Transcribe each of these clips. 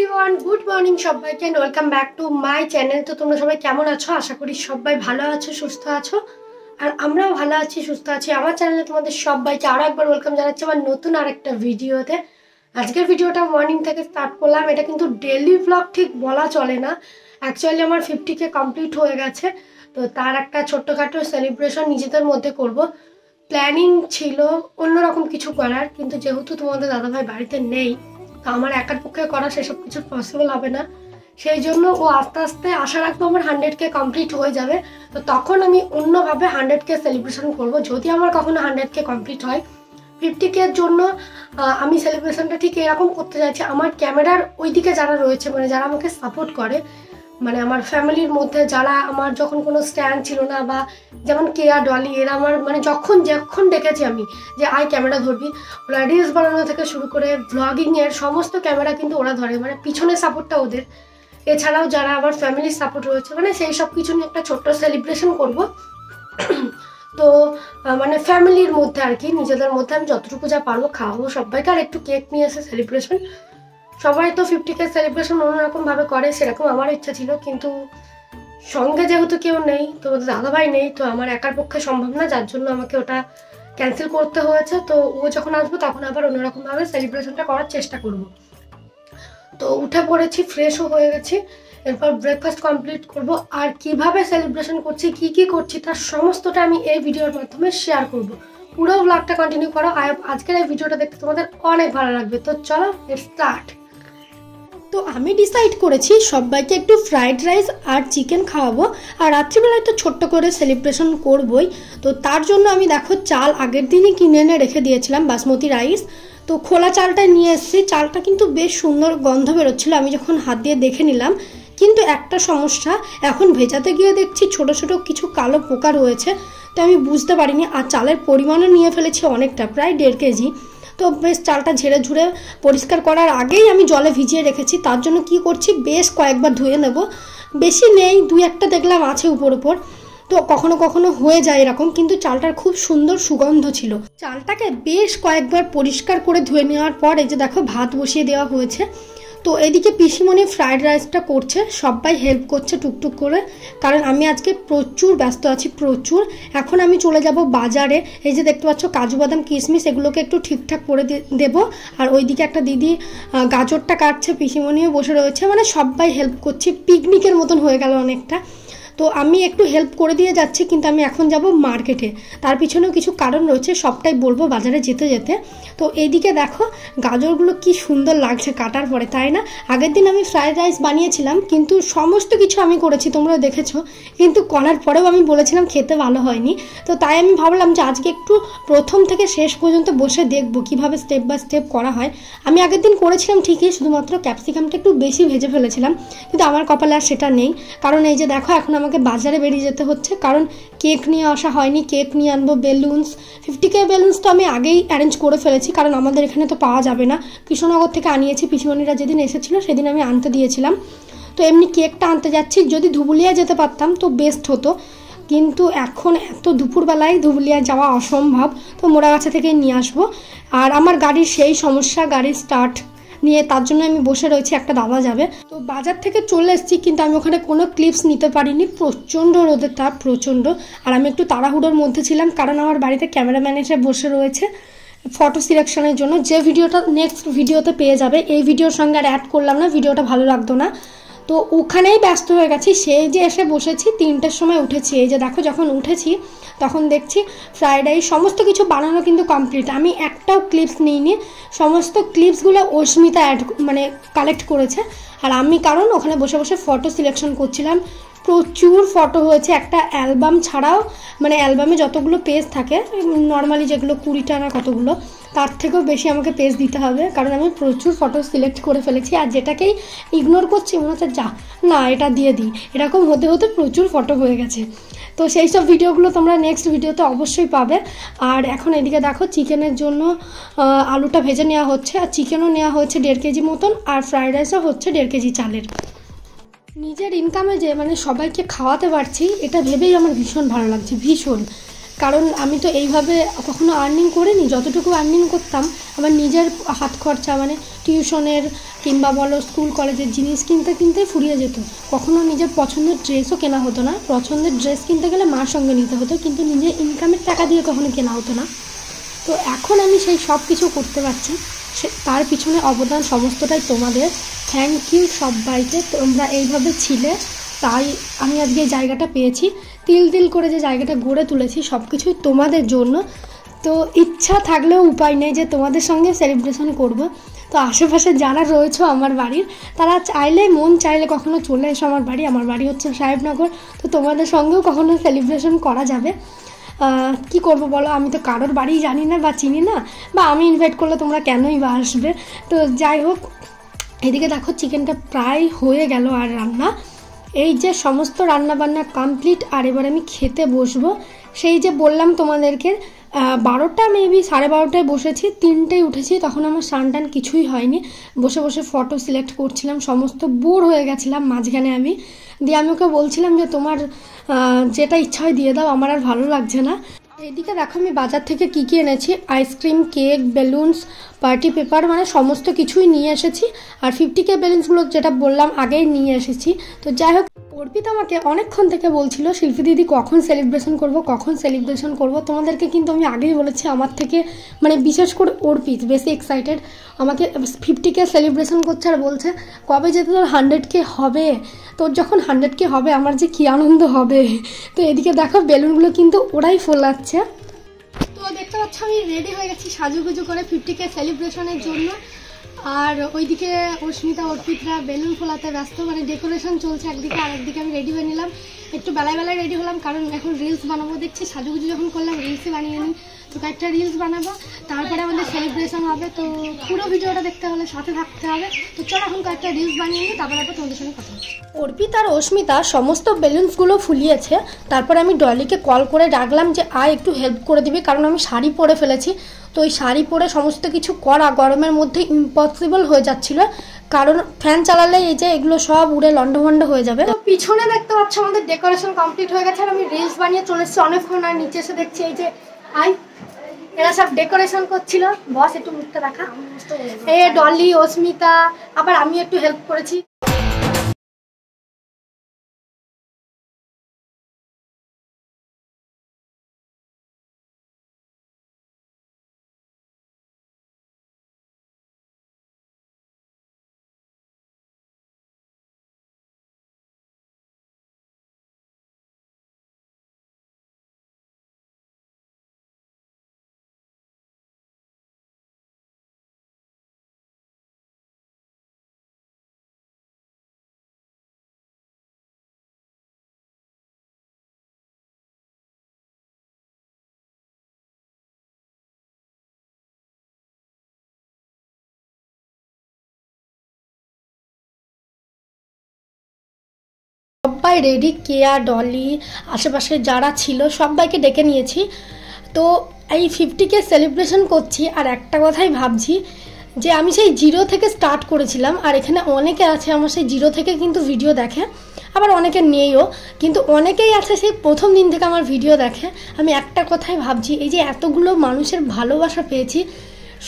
Everyone, good morning সবাইকে, welcome back to my channel. তো তোমরা সবাই কেমন আছো? আশা করি সবাই ভালো আছো, সুস্থ আছো। আর আমরাও ভালো আছি, সুস্থ আছি। আমার চ্যানেলে তোমাদের সবাইকে আরও একবার ওয়েলকাম জানাচ্ছি আমার নতুন আরেকটা ভিডিওতে। আজকের ভিডিওটা মর্নিং থেকে স্টার্ট করলাম। এটা কিন্তু ডেইলি ব্লগ ঠিক বলা চলে না। অ্যাকচুয়ালি আমার 50K কমপ্লিট হয়ে গেছে। তো তার একটা ছোট্টখাটো সেলিব্রেশন নিজেদের মধ্যে করব। প্ল্যানিং ছিল অন্যরকম কিছু করার, কিন্তু যেহেতু তোমাদের দাদাভাই বাড়িতে নেই, তো আমার একার পক্ষে করা সেসব কিছু পসিবল হবে না। সেই জন্য ও আস্তে আস্তে আশা রাখবো আমার 100K কমপ্লিট হয়ে যাবে। তো তখন আমি অন্যভাবে 100K সেলিব্রেশন করব। যদি আমার কখনো 100K কমপ্লিট হয়, 50K এর জন্য আমি সেলিব্রেশনটা ঠিক এরকম করতে চাইছি। আমার ক্যামেরার ওই দিকে যারা রয়েছে, মানে যারা আমাকে সাপোর্ট করে, মানে আমার ফ্যামিলির মধ্যে যারা, আমার যখন কোনো স্ট্যান্ড ছিল না, বা যেমন কেয়া, ডলি, এরা আমার মানে যখন দেখেছি আমি যে আই ক্যামেরা ধরবি, ওরা রিলস বানানো থেকে শুরু করে ব্লগিংয়ের সমস্ত ক্যামেরা কিন্তু ওরা ধরে, মানে পিছনের সাপোর্টটা ওদের। এছাড়াও যারা আমার ফ্যামিলির সাপোর্ট রয়েছে, মানে সেই সব কিছু নিয়ে একটা ছোট্ট সেলিব্রেশন করব। তো মানে ফ্যামিলির মধ্যে আর কি, নিজেদের মধ্যে আমি যতটুকু যা পারবো খাওয়াবো সবাইকে, আর একটু কেক নিয়ে এসে সেলিব্রেশন। সবাই তো 50K সেলিব্রেশন অন্যরকমভাবে করে, সেরকম আমার ইচ্ছা ছিল, কিন্তু সঙ্গে যেহেতু কেউ নেই, তো দাদাভাই নেই, তো আমার একার পক্ষে সম্ভব না, যার জন্য আমাকে ওটা ক্যান্সেল করতে হয়েছে। তো ও যখন আসবো তখন আবার অন্যরকমভাবে সেলিব্রেশনটা করার চেষ্টা করব। তো উঠে পড়েছি, ফ্রেশও হয়ে গেছি, এরপর ব্রেকফাস্ট কমপ্লিট করব। আর কিভাবে সেলিব্রেশন করছি, কি করছি, তার সমস্তটা আমি এই ভিডিওর মাধ্যমে শেয়ার করব। পুরো ব্লগটা কন্টিনিউ করো। আজকের এই ভিডিওটা দেখতে তোমাদের অনেক ভালো লাগবে। তো চলো লেটস স্টার্ট। তো আমি ডিসাইড করেছি সবাইকে একটু ফ্রাইড রাইস আর চিকেন খাওয়াবো, আর রাত্রিবেলায় তো ছোট্ট করে সেলিব্রেশন করবই। তো তার জন্য আমি দেখো চাল আগের দিনই কিনে এনে রেখে দিয়েছিলাম, বাসমতি রাইস। তো খোলা চালটা নিয়ে এসেছি। চালটা কিন্তু বেশ সুন্দর গন্ধ বেরোচ্ছিলো আমি যখন হাত দিয়ে দেখে নিলাম। কিন্তু একটা সমস্যা, এখন ভেজাতে গিয়ে দেখছি ছোট ছোট কিছু কালো পোকা রয়েছে। তো আমি বুঝতে পারিনি। আর চালের পরিমাণও নিয়ে ফেলেছি অনেকটা, প্রায় 1.5 কেজি। তো বেশ চালটা ঝেড়ে ঝুড়ে পরিষ্কার করার আগেই আমি জলে ভিজিয়ে রেখেছি। তার জন্য কি করছি, বেশ কয়েকবার ধুয়ে নেব। বেশি নেই, 2-1টা দেখলাম আছে উপর। তো কখনো কখনো হয়ে যায় এরকম, কিন্তু চালটার খুব সুন্দর সুগন্ধ ছিল। চালটাকে বেশ কয়েকবার পরিষ্কার করে ধুয়ে নেওয়ার পর এই যে দেখো ভাত বসিয়ে দেওয়া হয়েছে। তো এদিকে পিসিমণি ফ্রাইড রাইসটা করছে, সবাই হেল্প করছে টুকটুক করে, কারণ আমি আজকে প্রচুর ব্যস্ত আছি, প্রচুর। এখন আমি চলে যাব বাজারে। এই যে দেখতে পাচ্ছ কাজু বাদাম কিশমিশ, এগুলোকে একটু ঠিকঠাক করে দেব। আর ওইদিকে একটা দিদি গাজরটা কাটছে, পিসিমণিও বসে রয়েছে, মানে সবাই হেল্প করছি। পিকনিকের মতন হয়ে গেল অনেকটা। তো আমি একটু হেল্প করে দিয়ে যাচ্ছি, কিন্তু আমি এখন যাব মার্কেটে। তার পিছনেও কিছু কারণ রয়েছে, সবটাই বলবো বাজারে যেতে যেতে। তো এইদিকে দেখো গাজরগুলো কি সুন্দর লাগছে কাটার পরে, তাই না? আগের দিন আমি ফ্রাইড রাইস বানিয়েছিলাম, কিন্তু সমস্ত কিছু আমি করেছি, তোমরা দেখেছো। কিন্তু করার পরেও আমি বলেছিলাম খেতে ভালো হয়নি। তো তাই আমি ভাবলাম যে আজকে একটু প্রথম থেকে শেষ পর্যন্ত বসে দেখবো কীভাবে স্টেপ বাই স্টেপ করা হয়। আমি আগের দিন করেছিলাম ঠিকই, শুধুমাত্র ক্যাপসিকামটা একটু বেশি ভেজে ফেলেছিলাম, কিন্তু আমার কপালে আর সেটা নেই। কারণ এই যে দেখো এখন আমাকে বাজারে বেরিয়ে যেতে হচ্ছে, কারণ কেক নিয়ে আসা হয়নি। কেক নিয়ে আনবো, বেলুনস, 50K বেলুনস তো আমি আগেই অ্যারেঞ্জ করে ফেলেছি, কারণ আমাদের এখানে তো পাওয়া যাবে না। কৃষ্ণনগর থেকে আনিয়েছি, পিসিমণিরা যেদিন এসেছিলো সেদিন আমি আনতে দিয়েছিলাম। তো এমনি কেকটা আনতে যাচ্ছি। যদি ধুবুলিয়া যেতে পারতাম তো বেস্ট হতো, কিন্তু এখন এত দুপুরবেলায় ধুবুলিয়া যাওয়া অসম্ভব। তো মোড়াগাছা থেকে নিয়ে আসবো। আর আমার গাড়ির সেই সমস্যা, গাড়ির স্টার্ট নিয়ে, তার জন্য আমি বসে রয়েছি, একটা দাদা যাবে। তো বাজার থেকে চলে এসেছি, কিন্তু আমি ওখানে কোনো ক্লিপস নিতে পারিনি, প্রচণ্ড রোদের তাপ, প্রচণ্ড। আর আমি একটু তাড়াহুড়োর মধ্যে ছিলাম, কারণ আমার বাড়িতে ক্যামেরাম্যান এসে বসে রয়েছে ফটো সিলেকশনের জন্য, যে ভিডিওটা নেক্সট ভিডিওতে পেয়ে যাবে। এই ভিডিওর সঙ্গে আর অ্যাড করলাম না, ভিডিওটা ভালো লাগতো না। তো ওখানেই ব্যস্ত হয়ে গেছি। সেই যে এসে বসেছি, 3টের সময় উঠেছি। এই যে দেখো যখন উঠেছি তখন দেখছি ফ্রাইড রাইস সমস্ত কিছু বানানো কিন্তু কমপ্লিট। আমি একটাও ক্লিপস নিইনি, সমস্ত ক্লিপসগুলো অস্মিতা মানে কালেক্ট করেছে। আর আমি কারণ ওখানে বসে বসে ফটো সিলেকশন করছিলাম। প্রচুর ফটো হয়েছে, একটা অ্যালবাম ছাড়াও, মানে অ্যালবামে যতগুলো পেজ থাকে নর্মালি, যেগুলো 20টা না কতগুলো, তার থেকেও বেশি আমাকে পেজ দিতে হবে, কারণ আমি প্রচুর ফটো সিলেক্ট করে ফেলেছি। আর যেটাকেই ইগনোর করছি মনে হচ্ছে যা না এটা দিয়ে দিই, এরকম হতে হতে প্রচুর ফটো হয়ে গেছে। তো সেই সব ভিডিওগুলো তোমরা নেক্সট ভিডিওতে অবশ্যই পাবে। আর এখন এদিকে দেখো চিকেনের জন্য আলুটা ভেজে নেওয়া হচ্ছে, আর চিকেনও নেওয়া হয়েছে 1.5 কেজি মতন, আর ফ্রাইড রাইসও হচ্ছে 1.5 কেজি চালের। নিজের ইনকামে যে মানে সবাইকে খাওয়াতে পারছি, এটা ভেবেই আমার ভীষণ ভালো লাগছে, ভীষণ। কারণ আমি তো এইভাবে কখনো আর্নিং করিনি। যতটুকু আর্নিং করতাম আমার নিজের হাত খরচা, মানে টিউশনের কিংবা বলো স্কুল কলেজের জিনিস কিনতে কিনতেই ফুরিয়ে যেত। কখনো নিজের পছন্দের ড্রেসও কেনা হতো না। পছন্দের ড্রেস কিনতে গেলে মার সঙ্গে নিতে হতো, কিন্তু নিজের ইনকামের টাকা দিয়ে কখনো কেনা হতো না। তো এখন আমি সেই সব কিছু করতে পারছি, তার পিছনে অবদান সমস্তটাই তোমাদের। থ্যাংক ইউ সবাইকে, তোমরা এইভাবে ছিলে তাই আমি আজকে এই জায়গাটা পেয়েছি। তিল তিল করে যে জায়গাটা গড়ে তুলেছি সব কিছুই তোমাদের জন্য। তো ইচ্ছা থাকলেও উপায় নেই যে তোমাদের সঙ্গে সেলিব্রেশন করব। তো আশেপাশে যারা রয়েছে আমার বাড়ির, তারা চাইলে মন চাইলে কখনো চলে এসো আমার বাড়ি। আমার বাড়ি হচ্ছে সাহেবনগর। তো তোমাদের সঙ্গেও কখনো সেলিব্রেশন করা যাবে। কি করব বলো, আমি তো কারোর বাড়ি জানি না বা চিনি না, বা আমি ইনভাইট করলে তোমরা কেনই বা আসবে। তো যাই হোক, এদিকে দেখো চিকেনটা প্রায় হয়ে গেল আর রান্না। এই যে সমস্ত রান্নাবান্না কমপ্লিট, আর এবার আমি খেতে বসবো। সেই যে বললাম তোমাদেরকে 12টা মেবি 12:30টায় বসেছি, 3টেই উঠেছি। তখন আমার স্নান কিছুই হয়নি, বসে বসে ফটো সিলেক্ট করছিলাম, সমস্ত বোর হয়ে গেছিলাম মাঝখানে আমি। দিয়ে আমি ওকে বলছিলাম যে তোমার যেটা ইচ্ছা হয় দিয়ে দাও, আমার আর ভালো লাগছে না। এইদিকে দেখো আমি বাজার থেকে কী কী এনেছি, ice cream, cake, balloons, party paper, মানে সমস্ত কিছুই নিয়ে এসেছি। আর 50K বেলুন্সগুলো যেটা বললাম আগেই নিয়ে এসেছি। তো যাই হোক, অর্পিত আমাকে অনেকক্ষণ থেকে বলছিল শিল্পী দিদি কখন সেলিব্রেশন করব, কখন সেলিব্রেশন করব। তোমাদেরকে কিন্তু আমি আগেই বলেছি, আমার থেকে মানে বিশেষ করে অর্পিত বেশি এক্সাইটেড। আমাকে 50K সেলিব্রেশন করছে আর বলছে কবে যে তোর 100K হবে, তোর যখন 100K হবে আমার যে কী আনন্দ হবে। তো এদিকে দেখো বেলুনগুলো কিন্তু ওরাই ফোলাচ্ছে। তো দেখতে পাচ্ছ আমি রেডি হয়ে গেছি সাজুগুজু করে 50K সেলিব্রেশনের জন্য। আর ওইদিকে অস্মিতা অর্পিতরা বেলুন ফোলাতে ব্যস্ত, মানে ডেকোরেশন চলছে একদিকে, আর একদিকে আমি রেডি হয়ে নিলাম। একটু বেলায় রেডি হলাম, কারণ এখন রিলস বানাবো। দেখছি সাজুগুজু যখন করলাম রিলসই বানিয়ে নিই। তো কয়েকটা রিলস বানাবো, তারপরে আমাদের সেলিব্রেশন হবে। তো পুরো ভিডিওটা দেখতে হলে সাথে থাকতে হবে। তো চলো এখন কয়েকটা রিলস বানিয়ে নিই, তারপরে তোমাদের সঙ্গে কথা বলছি। অর্পিত আর অস্মিতা সমস্ত বেলুনসগুলো ফুলিয়েছে। তারপরে আমি ডলিকে কল করে ডাকলাম যে আয় একটু হেল্প করে দিবি, কারণ আমি শাড়ি পরে ফেলেছি। তো ওই শাড়ি পরে সমস্ত কিছু করা গরমের মধ্যে ইম্পসিবল হয়ে যাচ্ছিলো, কারণ ফ্যান চালালে এই যে এগুলো সব উড়ে লন্ডভন্ড হয়ে যাবে। তো পিছনে দেখতে পাচ্ছ আমাদের ডেকোরেশন কমপ্লিট হয়ে গেছে, আর আমি রিলস বানিয়ে চলে এসেছি অনেকক্ষণ। আর নিচে এসে দেখছি এই যে এরা সব ডেকোরেশন করছিল। বস একটু মুখটা দেখা, এই ডলি, অস্মিতা, আবার আমি একটু হেল্প করেছি। সবাই রেডি, কেয়া, ডলি, আশেপাশে যারা ছিল সবাইকে ডেকে নিয়েছি। তো এই 50K সেলিব্রেশন করছি, আর একটা কথাই ভাবছি যে আমি সেই জিরো থেকে স্টার্ট করেছিলাম, আর এখানে অনেকে আছে আমার সেই জিরো থেকে কিন্তু ভিডিও দেখে, আবার অনেকে নেইও, কিন্তু অনেকেই আছে সেই প্রথম দিন থেকে আমার ভিডিও দেখে। আমি একটা কথাই ভাবছি, এই যে এতগুলো মানুষের ভালোবাসা পেয়েছি,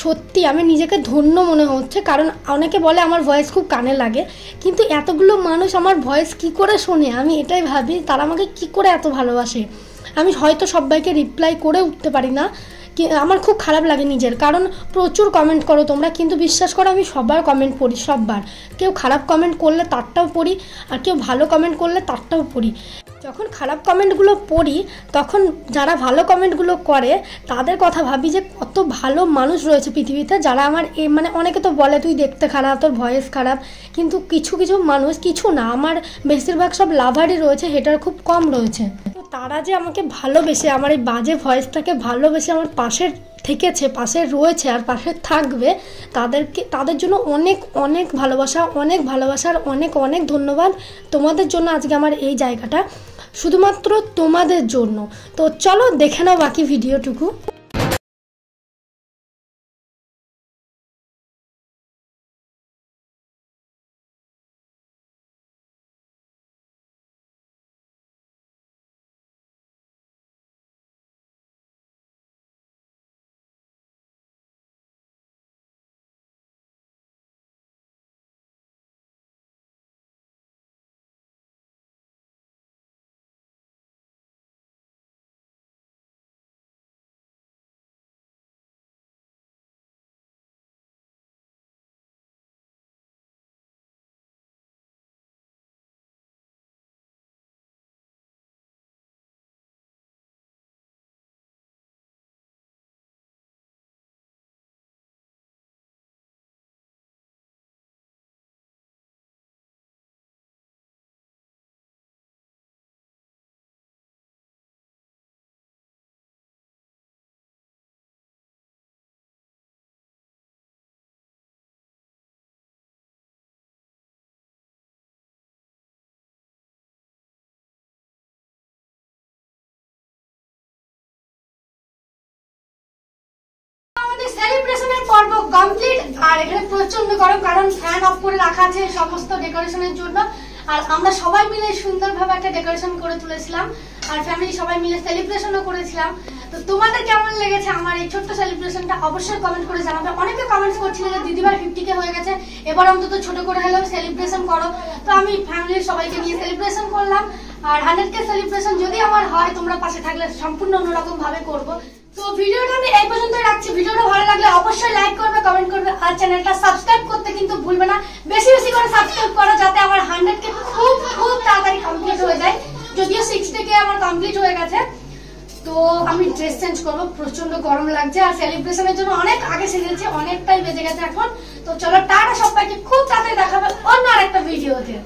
সত্যি আমি নিজেকে ধন্য মনে হচ্ছে। কারণ অনেকে বলে আমার ভয়েস খুব কানে লাগে, কিন্তু এতগুলো মানুষ আমার ভয়েস কি করে শোনে, আমি এটাই ভাবি তারা আমাকে কি করে এত ভালোবাসে। আমি হয়তো সবাইকে রিপ্লাই করে উঠতে পারি না, আমার খুব খারাপ লাগে নিজের, কারণ প্রচুর কমেন্ট করো তোমরা, কিন্তু বিশ্বাস করো আমি সবার কমেন্ট পড়ি, সববার। কেউ খারাপ কমেন্ট করলে তারটাও পড়ি, আর কেউ ভালো কমেন্ট করলে তারটাও পড়ি। যখন খারাপ কমেন্টগুলো পড়ি তখন যারা ভালো কমেন্টগুলো করে তাদের কথা ভাবি যে কত ভালো মানুষ রয়েছে পৃথিবীতে, যারা আমার মানে অনেকে তো বলে তুই দেখতে খারাপ, তোর ভয়েস খারাপ, কিন্তু কিছু কিছু মানুষ, কিছু না, আমার বেশিরভাগ সব লাভারই রয়েছে, হেটার খুব কম রয়েছে। তো তারা যে আমাকে ভালোবেসে, আমার এই বাজে ভয়েসটাকে ভালোবেসে আমার পাশে থেকেছে, পাশে রয়েছে আর পাশে থাকবে, তাদের জন্য অনেক অনেক ভালোবাসা, অনেক ভালোবাসার অনেক অনেক ধন্যবাদ। তোমাদের জন্য আজকে আমার এই জায়গাটা, শুধুমাত্র তোমাদের জন্য। তো চলো দেখে নাও বাকি ভিডিওটুকু। পর্ব কমপ্লিট। আর এখানে প্রচন্ড গরম, কারণ ফ্যান অফ করে রাখা আছে সমস্ত ডেকোরেশনের জন্য। আর আমরা সবাই মিলে সুন্দরভাবে একটা ডেকোরেশন করে তুলেছিলাম, আর ফ্যামিলি সবাই মিলে সেলিব্রেশনও করেছিলাম। তো তোমাদের কেমন লেগেছে আমার এই ছোট্ট সেলিব্রেশনটা অবশ্যই কমেন্ট করে জানাবে। অনেকে কমেন্টস করছিল যে দিদিভাই 50K হয়ে গেছে, এবার অন্তত ছোট করে হলেও সেলিব্রেশন করো। তো আমি ফ্যামিলির সবাইকে নিয়ে সেলিব্রেশন করলাম। আর 100K সেলিব্রেশন যদি আমার হয়, তোমরা পাশে থাকলে সম্পূর্ণ অন্যরকম ভাবে করবো। তো ভিডিওটা আমি এই পর্যন্তই রাখছি। ভিডিওটা ভালো লাগলে অবশ্যই লাইক করবে, কমেন্ট করবে, আর চ্যানেলটা সাবস্ক্রাইব করতে কিন্তু ভুলবে না। বেশি বেশি করে সাবস্ক্রাইব করো, যাতে আমার 100K খুব খুব তাড়াতাড়ি কমপ্লিট হয়ে যায়। যদিও 60K আমার কমপ্লিট হয়ে গেছে। তো আমি ড্রেস চেঞ্জ করবো, প্রচন্ড গরম লাগছে। আর সেলিব্রেশনের জন্য অনেক আগে সেজেছি, অনেকটাই বেজে গেছে এখন। তো চলো টাটা সবাইকে, খুব তাড়াতাড়ি দেখাবে অন্য আরেকটা ভিডিওতে।